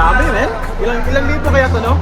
Dami, men. Ilang libo kaya to, no?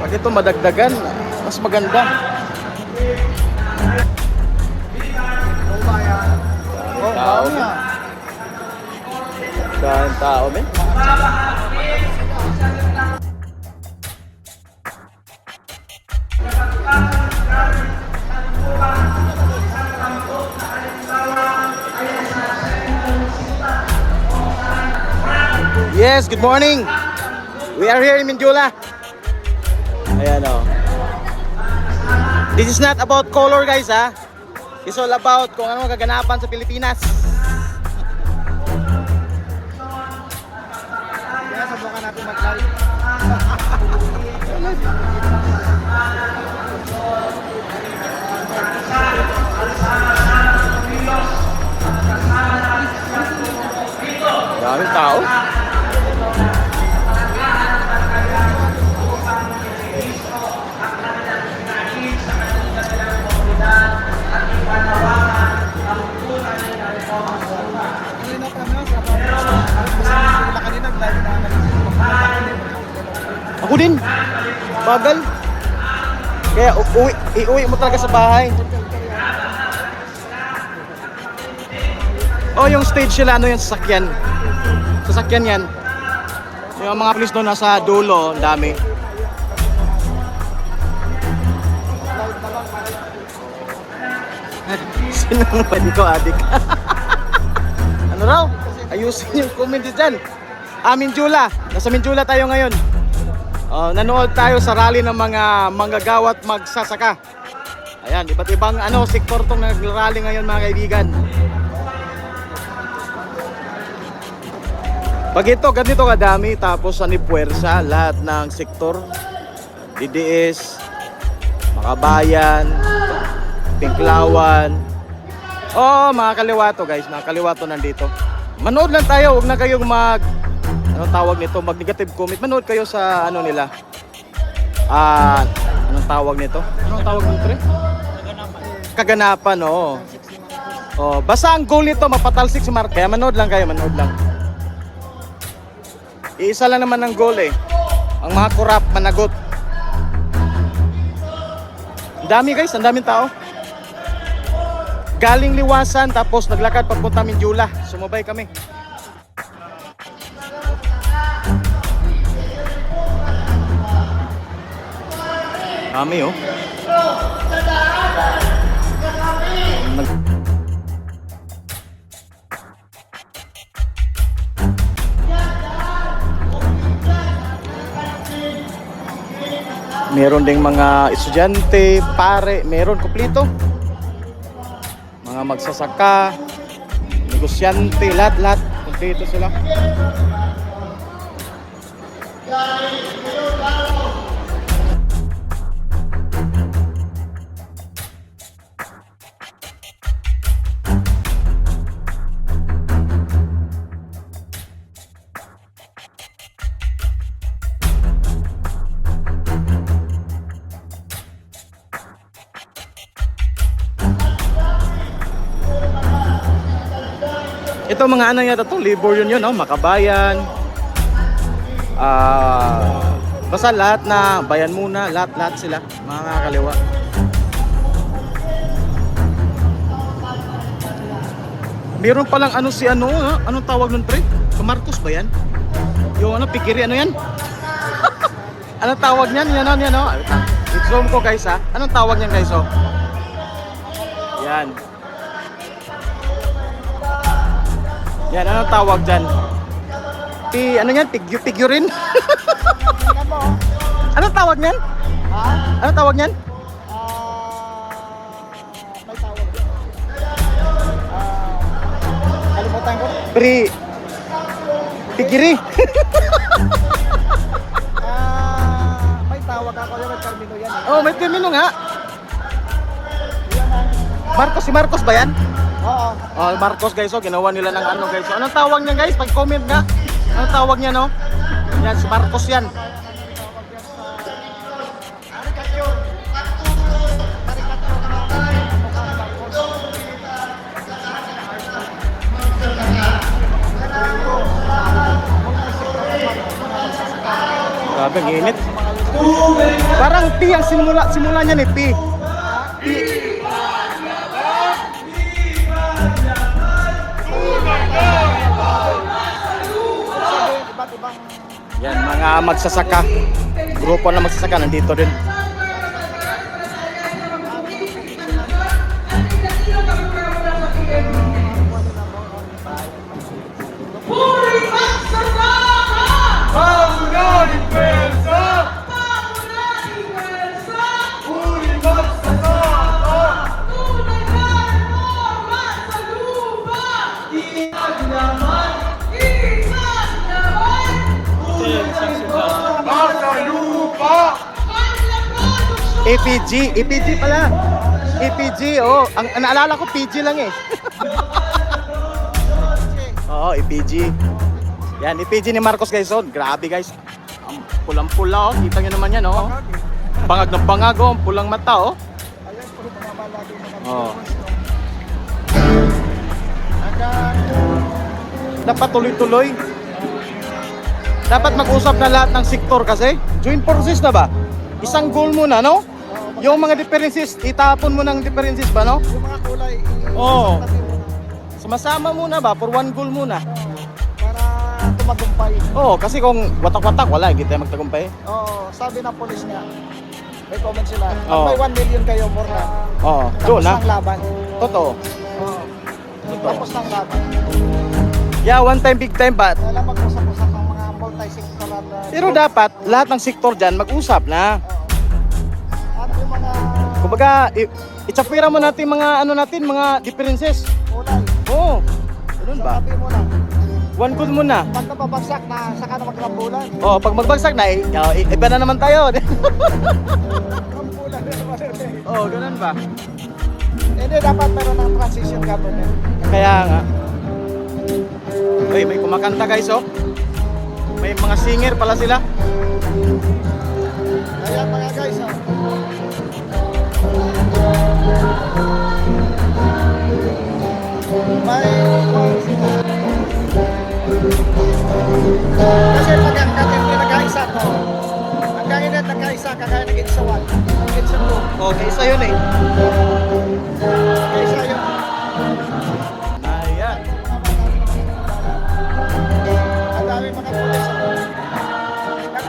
Pag ito madagdagan, mas maganda. Tao, men. Daming tao, men. Yes, good morning. We are here in Mindula. Ayan o. This is not about color, guys, ha. It's all about kung ano kaganapan sa Pilipinas. Kaya subukan natin mag-live. Daming tao. Ako din. Bagal. Kaya iuwi mo talaga sa bahay. Oh, yung stage sila, ano yung sasakyan? Sasakyan yan. Yung mga police doon nasa dulo, ang dami. Sinungan ko, adik. Ano raw? Ayusin yung comment dyan. Mindula. Nasa Mindula tayo ngayon. Nanood tayo sa rally ng mga manggagawa at magsasaka. Ayan, iba't ibang sektor tong nag-rally ngayon, mga kaibigan. Pag ito, ganito kadami, tapos puwersa, lahat ng sektor, DDS, Makabayan, Pinklawan. Mga kaliwato, guys, mga kaliwato nandito. Manood lang tayo, huwag na kayong anong tawag nito, mag-negative comment. Manood kayo sa nila. Anong tawag nito? Anong tawag nito, pre? Kaganapan, oo. Basta ang goal nito, mapatalsik si Mark. Kaya manood lang kayo, manood lang. Iisa lang naman ang goal, ang mga kurap, managot. Ang dami, guys, ang daming tao. Galing Liwasan, tapos naglakad papunta Mindula. Sumabay kami. Dami, oh. Meron ding mga estudyante, pare, meron kumpleto. Mga magsasaka, negosyante, lahat, kumpleto sila. Ito mga yata to, Libor yun, Makabayan. Basta lahat na bayan muna, lahat sila, mga kaliwa. Meron palang anong tawag nun, pre? Marcos ba yan? Yung Pikiri, yan? Anong tawag niyan? Yan, I-zoom ko, guys, ha? Anong tawag niyan, guys, Yan. Yan, anong tawag dyan? Figurine? Anong tawag niyan? Anong tawag niyan? May tawag yan. Kalimutan ko. Figiri? May tawag ako yung termino yan. May termino nga. Si Marcos ba yan? Oo. Marcos, guys, ginawa nila ng guys. Anong tawag niya, guys? Pag-comment nga. Anong tawag niya, no? Yan, si Marcos yan. Grabe ang init. Sa mga user. Parang P ang simula niya ni P. P. Sabi, iba't ibang Yan, mga magsasaka. Grupo na magsasaka nandito din. APG pala. APG, oh. Ang naalala ko PG lang eh. Oo, APG. Yan, APG ni Marcos guys. Oh, grabe guys. Ang pulang-pula oh. Kita nyo naman yan oh. Bangag na bangag oh. Ang pulang mata oh. ayan po mga balado mga Oo. viewers, no? Hanggang Dapat tuloy-tuloy. Dapat mag-usap na lahat ng sektor kasi. Joint forces na ba? Isang goal muna, no? Yung mga differences, itapon mo ng differences ba, no? yung mga kulay Oo. tabi mo. Sumasama muna ba? For one goal muna. Para tumagumpay. Oo, kasi kung watak-watak, wala. Hindi tayo magtagumpay. Oo, sabi ng polis nga, may comment sila, Oo. may 1 million kayo more na Oo, tapos doon na. ng laban. Totoo. Oo. Totoo. Tapos ng laban. Yeah, one time, big time, but... Kaya lang mag-usap-usap ng mga multi-sectoral Pero dapat, lahat ng sektor dyan, mag-usap na. at yung mga Kumbaga, itsapira mo natin mga, ano natin, mga differences. kulay. Oo. Ganun So, ba? sabi mo lang, One goal muna. pag napabagsak na, saka na magrambulan. Oh, pag magbagsak na, iba na naman tayo. Rambulan na naman ulit. Oh, ganun ba? Hindi, dapat meron ng transition government. Kaya nga. Uy, may kumakanta guys, oh. May mga singer pala sila. Ayan mga guys, may kasi pag ang katin nagkaisa to, ang kainat nagkaisa, kakaya naging isawan, naging sa to, Okay, isa yun eh. nagkaisa yun. Ayan. Ang dami mga pulis.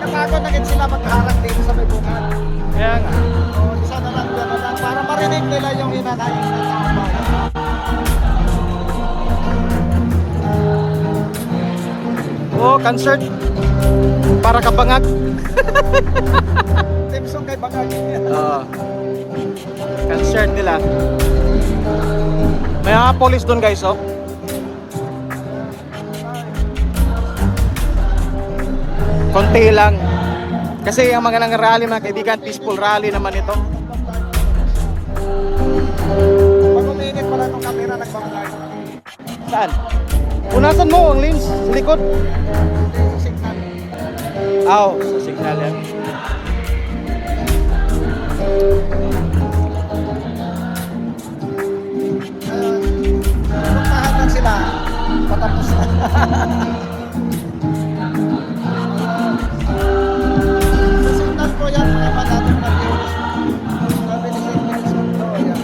Napagod na din sila magharap dito sa may bungad. Kaya nga. O, isa na lang, gano'n lang, para marinig nila yung hinanayin ng taong bayan. Oh, concert. Para kabangag. Team song kay Bangag. Oo. Concert nila. May mga police doon guys, oh. Konti lang. Kasi ang mga nang rally mga kaibigan, peaceful rally naman ito. Pag uminit pala itong camera, nagbangag. Saan? Punasan mo ang lens sa likod. Sa signal. Aw, sa signal yan. Puntahan lang sila. Patapos na. Sa signal ko yan, mga natin na viewers. Sabi ni St. Vincent ko, yan.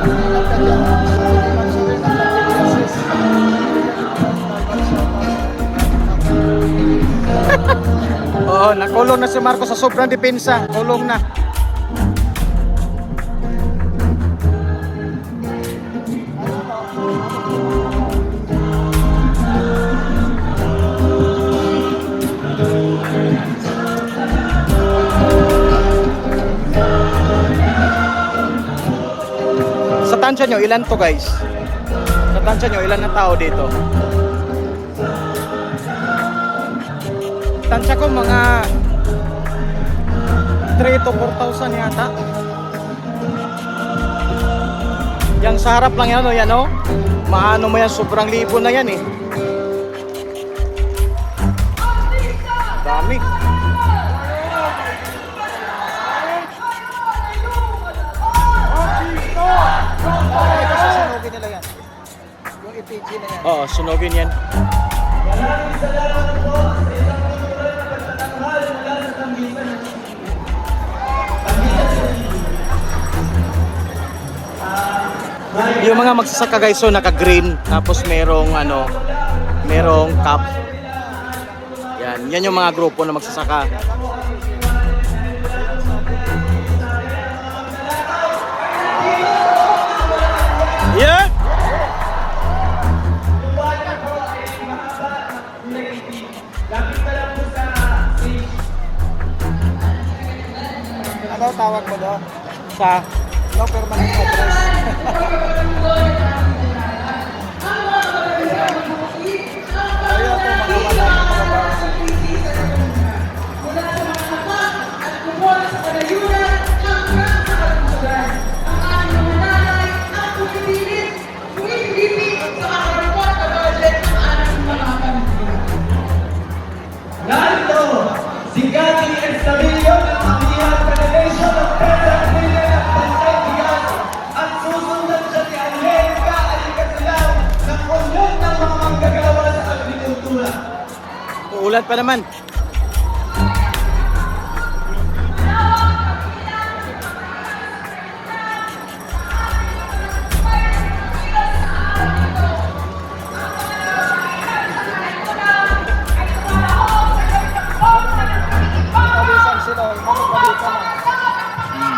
Ingat ka dyan. Sabi ni Mansurin ang pag-iasis. Oo, nakulong na si Marcos sa sobrang depensa. Kulong na. Sa tansya nyo, ilan to guys? Sa tansya nyo, ilan na tao dito? Tansya ko mga 3 to 4,000 yata. Yang sa harap lang yan o, yan o. Maano mo yan, sobrang libo na yan eh. Dami. Ito susunugin nila yan. Yung EPG na yan. Oo, sunogin yan. Yung mga magsasaka guys, so naka-green, tapos merong ano, merong cap. Yan yung mga grupo na magsasaka. Yeah. Ano tawag mo doon? Sa No permanent address. Ayun po mga wala ng kababayan. Narito, si Gati Estabilio ng Pamilya Federation of Quezon Million at Bantay Bigas at susundan siya ni Angelica Alicasilaw ng Union ng mga manggagawa sa agrikultura. uulan pa naman. Palisan sila. Mga palitan na.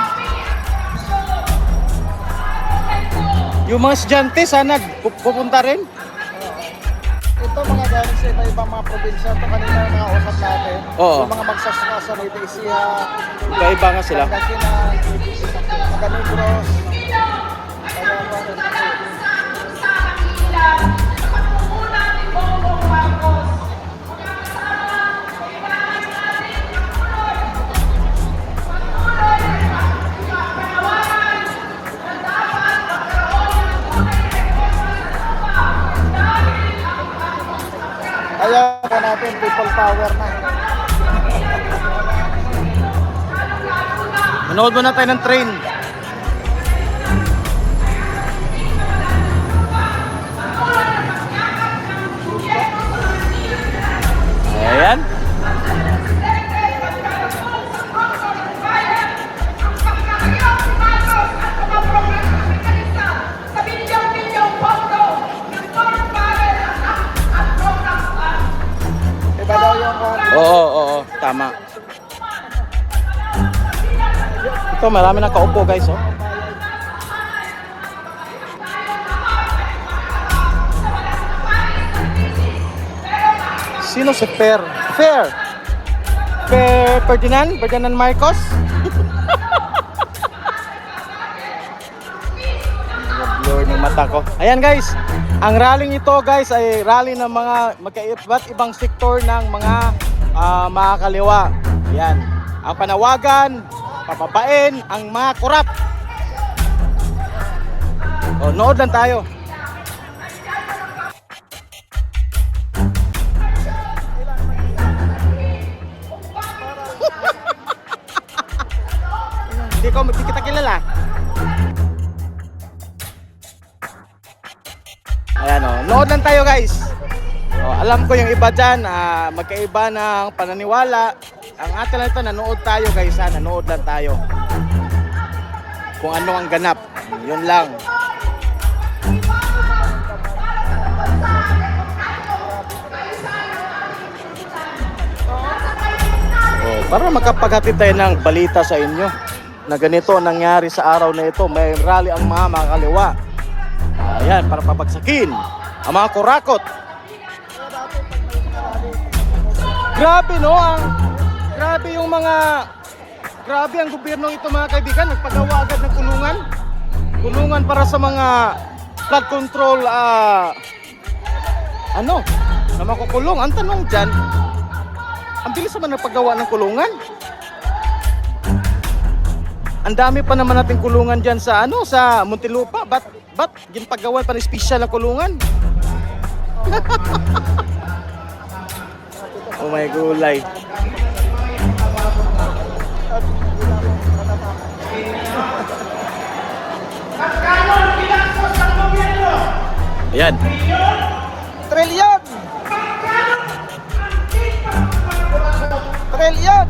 Yung mga estudyante sana pupunta rin. Ito mga galing sa iba-ibang mga probinsya. Ito kanina yung mga usap natin. Oo. Yung mga magsasaka sa Nueva Ecija, Iba-iba nga sila. Pangasinan, Maganegros. Kaya ka natin, people power na. Manood muna tayo ng train. Ayan. Iba daw yung Oo, tama. Ito, marami na kaupo guys, oh. Sino si Per? Per Ferdinand? Ferdinand Marcos? Blur ng mata ko. Ayan guys, ang rallying ito guys ay rally ng mga magkaiba't ibang sektor ng mga makakaliwa. Ayan, ang panawagan, papapain ang mga korap. O, nood lang tayo. Hindi kita kilala. Ayan o, nood lang tayo guys. O, alam ko yung iba dyan, magkaiba ng pananiwala. Ang atin lang ito, nanood tayo guys ha, nanood lang tayo. Kung ano ang ganap, yun lang. O, para makapaghatid tayo ng balita sa inyo na ganito ang nangyari sa araw na ito. May rally ang mga makakaliwa. Ayan, para pabagsakin ang mga kurakot. Grabe no, grabe yung mga, grabe ang gobyerno ito mga kaibigan. Nagpagawa agad ng kulungan para sa mga flood control, na makukulong. Ang tanong dyan, ang bilis naman nagpagawa ng kulungan. Ang dami pa naman nating kulungan dyan sa sa Muntinlupa. Ba't ginpagawan pa ng special na kulungan? Oh my gulay. Ayan. trilyon! Trilyon!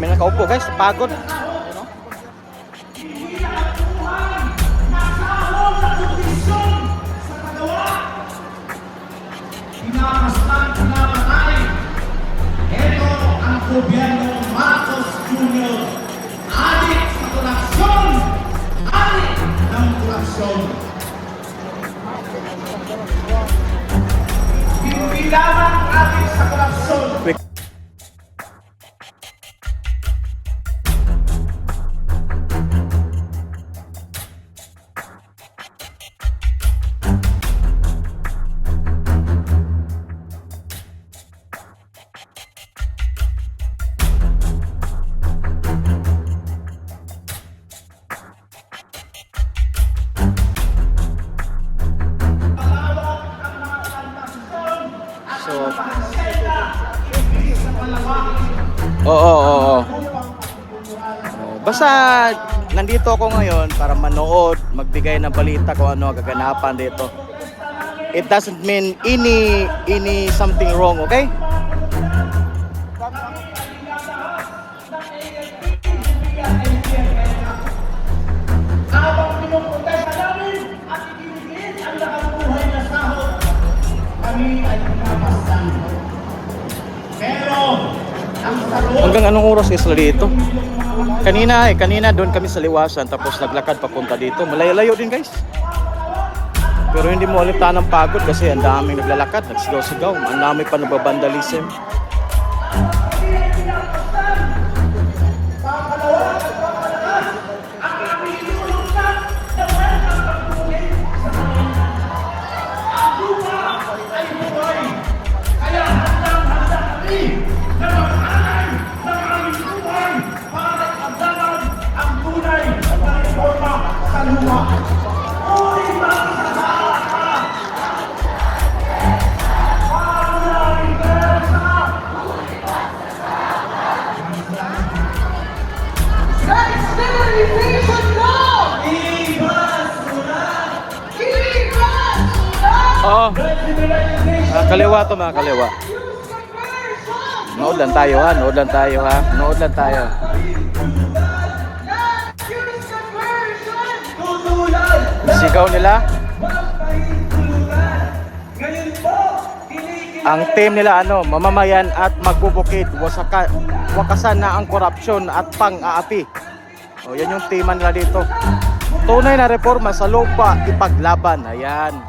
Dami na nakaupo guys, pagod. Pinapatay. Ito ang gobyerno Marcos Jr. Adik sa korupsyon! Adik ng korupsyon! Hindi lamang adik sa korupsyon. So, oo. Basta nandito ako ngayon para manood, magbigay ng balita kung ano ang kaganapan dito. It doesn't mean any something wrong, okay? Habang pinuprotesta namin at ibibigin ang nakabuhay na sahod, kami ay pinapasdan. Pero, ang salot Hanggang anong oras kayo sila dito? Kanina doon kami sa liwasan tapos naglakad papunta dito. Malayo-layo din guys. Pero hindi mo alitan ng pagod kasi ang daming naglalakad, nagsigaw-sigaw, ang dami pa nagbabandalism. Oo. Kaliwa to mga kaliwa. Nood lang tayo ha. Nood lang tayo. Sigaw nila. Ang team nila mamamayan at magbubukid, wakasan na ang korupsyon at pang-aapi. O yan yung tema nila dito. Tunay na reforma sa lupa ipaglaban. Ayan.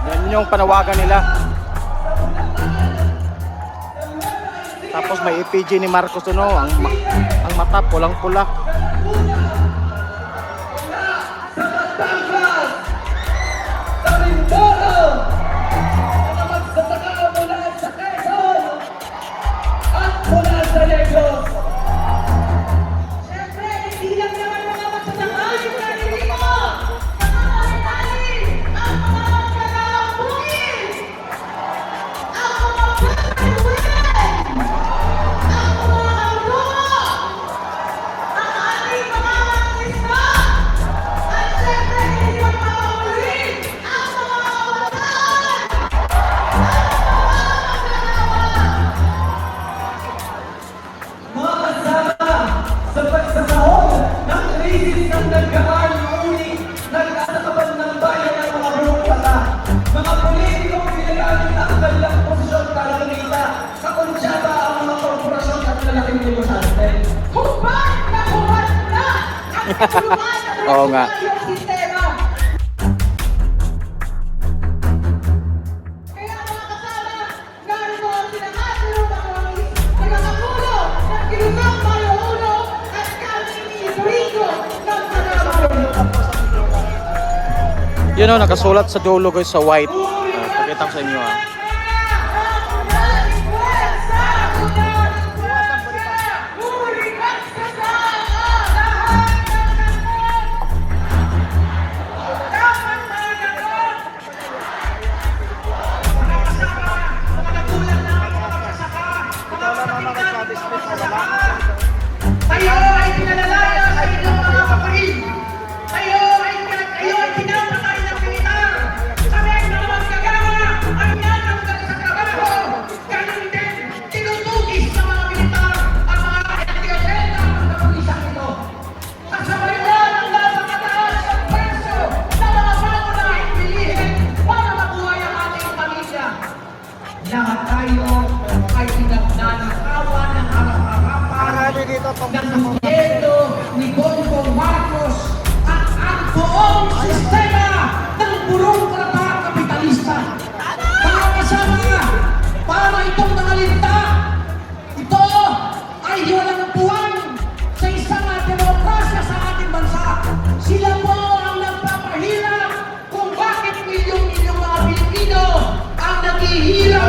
Yan yung panawagan nila. Tapos may EPG ni Marcos ang mata pulang-pula. Oo nga. Yun o, nakasulat sa dulo guys sa white. Pakita ko sa inyo ha. Tayo ay pinalalaya sa inyong mga kapatid. Tayo ay pinapatay ng militar. Sabi ng mga kagagawa, ang yan ang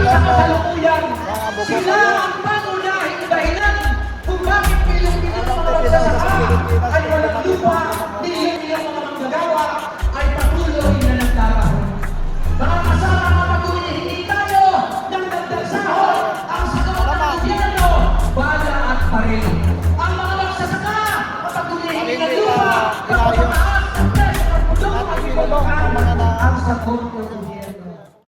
sa kasalukuyan. Sila ang pangunahing dahilan kung bakit Pilipino mga magsasaka ay walang lupa, milyon-milyon mga